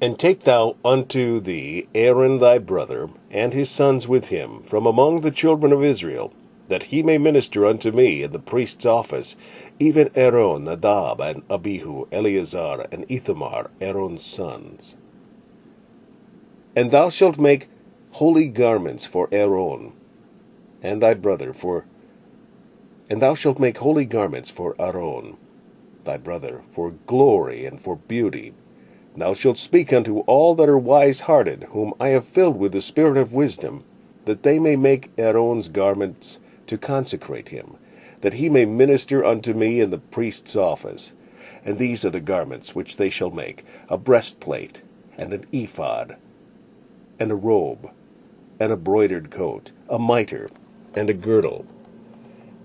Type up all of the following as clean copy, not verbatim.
And take thou unto thee Aaron thy brother, and his sons with him, from among the children of Israel, that he may minister unto me in the priest's office, even Aaron, Nadab and Abihu, Eleazar and Ithamar, Aaron's sons. And thou shalt make holy garments for Aaron and thy brother, and thou shalt make holy garments for Aaron thy brother, for glory and for beauty. Thou shalt speak unto all that are wise-hearted, whom I have filled with the spirit of wisdom, that they may make Aaron's garments to consecrate him, that he may minister unto me in the priest's office. And these are the garments which they shall make: a breastplate, and an ephod, and a robe, and a broidered coat, a mitre, and a girdle.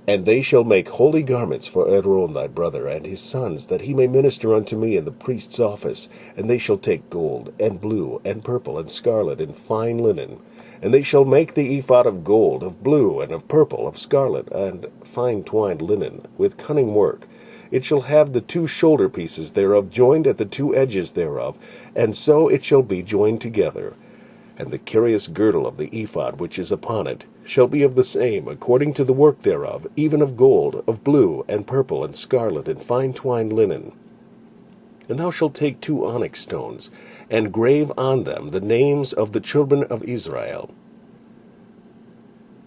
And they shall make holy garments for Aaron thy brother and his sons, that he may minister unto me in the priest's office. And they shall take gold, and blue, and purple, and scarlet, and fine linen. And they shall make the ephod of gold, of blue, and of purple, of scarlet, and fine twined linen, with cunning work. It shall have the two shoulder pieces thereof joined at the two edges thereof, and so it shall be joined together. And the curious girdle of the ephod which is upon it shall be of the same, according to the work thereof, even of gold, of blue, and purple, and scarlet, and fine twined linen. And thou shalt take 2 onyx stones, and grave on them the names of the children of Israel,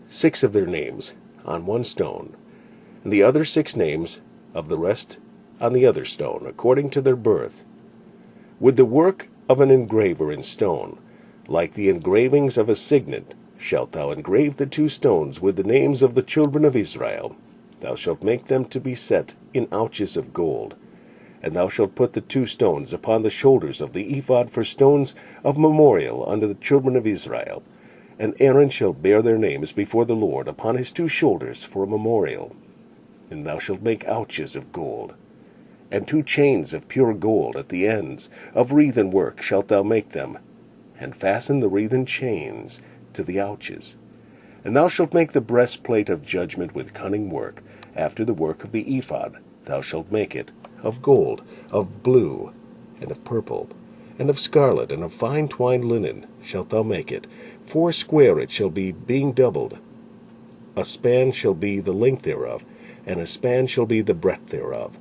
6 of their names on one stone, and the other 6 names of the rest on the other stone, according to their birth, with the work of an engraver in stone. Like the engravings of a signet shalt thou engrave the 2 stones with the names of the children of Israel. Thou shalt make them to be set in ouches of gold. And thou shalt put the 2 stones upon the shoulders of the ephod for stones of memorial unto the children of Israel. And Aaron shall bear their names before the Lord upon his 2 shoulders for a memorial. And thou shalt make ouches of gold. And 2 chains of pure gold at the ends, of wreathen work shalt thou make them, and fasten the wreathen chains to the ouches. And thou shalt make the breastplate of judgment with cunning work, after the work of the ephod. Thou shalt make it of gold, of blue, and of purple, and of scarlet, and of fine twined linen shalt thou make it. 4 square it shall be, being doubled. A span shall be the length thereof, and a span shall be the breadth thereof.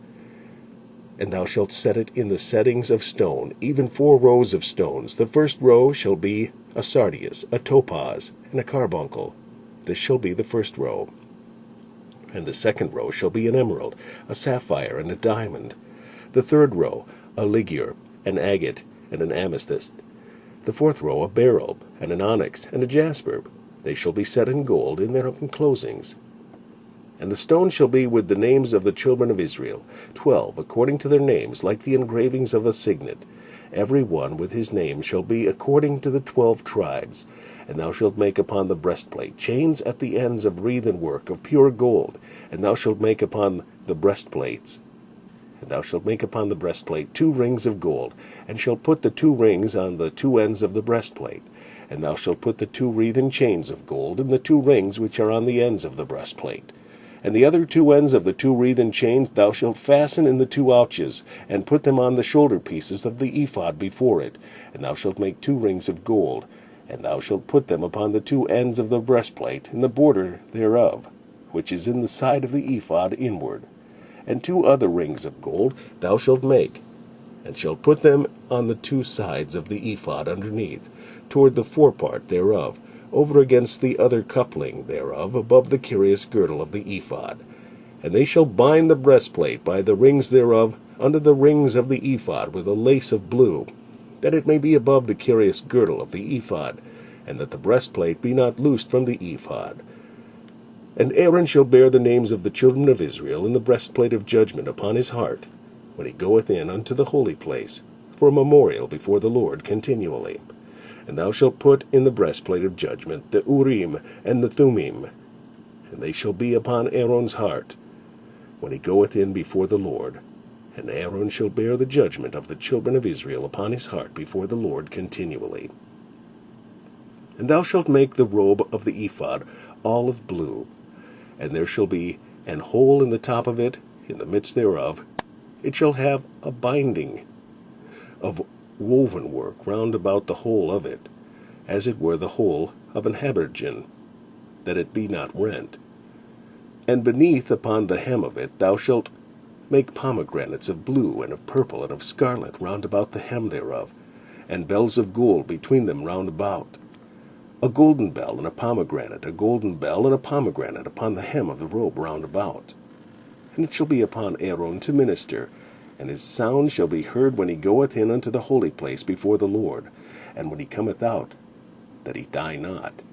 And thou shalt set it in the settings of stone, even 4 rows of stones. The first row shall be a sardius, a topaz, and a carbuncle. This shall be the first row. And the second row shall be an emerald, a sapphire, and a diamond. The third row a ligure, an agate, and an amethyst. The fourth row a beryl, and an onyx, and a jasper. They shall be set in gold in their enclosings. And the stone shall be with the names of the children of Israel, 12, according to their names, like the engravings of a signet. Every one with his name shall be according to the 12 tribes. And thou shalt make upon the breastplate chains at the ends of wreathen work of pure gold. And thou shalt make upon the breastplates. And thou shalt make upon the breastplate 2 rings of gold, and shalt put the 2 rings on the 2 ends of the breastplate. And thou shalt put the 2 wreathen chains of gold in the 2 rings which are on the ends of the breastplate. And the other 2 ends of the 2 wreathen chains thou shalt fasten in the 2 ouches, and put them on the shoulder pieces of the ephod before it. And thou shalt make 2 rings of gold, and thou shalt put them upon the 2 ends of the breastplate, in the border thereof, which is in the side of the ephod inward. And 2 other rings of gold thou shalt make, and shalt put them on the 2 sides of the ephod underneath, toward the forepart thereof, over against the other coupling thereof, above the curious girdle of the ephod. And they shall bind the breastplate by the rings thereof under the rings of the ephod with a lace of blue, that it may be above the curious girdle of the ephod, and that the breastplate be not loosed from the ephod. And Aaron shall bear the names of the children of Israel in the breastplate of judgment upon his heart, when he goeth in unto the holy place, for a memorial before the Lord continually. And thou shalt put in the breastplate of judgment the Urim and the Thummim, and they shall be upon Aaron's heart, when he goeth in before the Lord. And Aaron shall bear the judgment of the children of Israel upon his heart before the Lord continually. And thou shalt make the robe of the ephod olive blue, and there shall be an hole in the top of it, in the midst thereof. It shall have a binding of woven work round about the whole of it, as it were the whole of an habergeon, that it be not rent. And beneath upon the hem of it thou shalt make pomegranates of blue, and of purple, and of scarlet, round about the hem thereof, and bells of gold between them round about. A golden bell and a pomegranate, a golden bell and a pomegranate upon the hem of the robe round about. And it shall be upon Aaron to minister, and his sound shall be heard when he goeth in unto the holy place before the Lord, and when he cometh out, that he die not.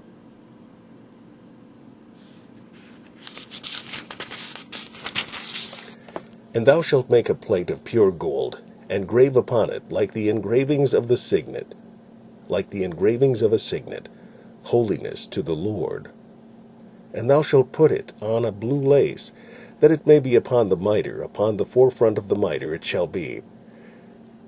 And thou shalt make a plate of pure gold, and grave upon it, like the engravings of the signet, like the engravings of a signet, holiness to the Lord. And thou shalt put it on a blue lace, that it may be upon the mitre, upon the forefront of the mitre it shall be.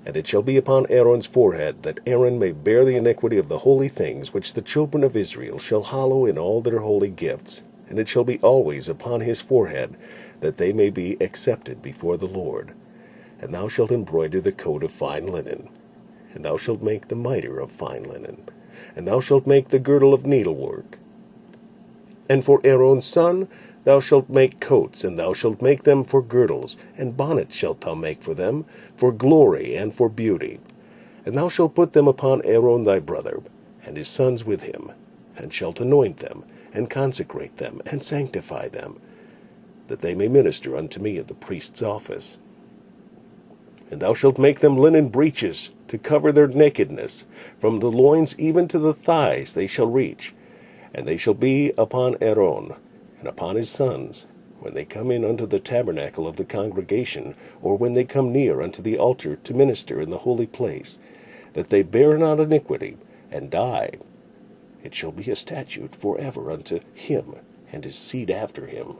And it shall be upon Aaron's forehead, that Aaron may bear the iniquity of the holy things which the children of Israel shall hallow in all their holy gifts. And it shall be always upon his forehead, that they may be accepted before the Lord. And thou shalt embroider the coat of fine linen, and thou shalt make the mitre of fine linen, and thou shalt make the girdle of needlework. And for Aaron's son thou shalt make coats, and thou shalt make them for girdles, and bonnets shalt thou make for them, for glory and for beauty. And thou shalt put them upon Aaron thy brother, and his sons with him, and shalt anoint them, and consecrate them, and sanctify them, that they may minister unto me in the priest's office. And thou shalt make them linen breeches, to cover their nakedness, from the loins even to the thighs they shall reach, and they shall be upon Aaron, and upon his sons, when they come in unto the tabernacle of the congregation, or when they come near unto the altar to minister in the holy place, that they bear not iniquity, and die. It shall be a statute forever unto him, and his seed after him.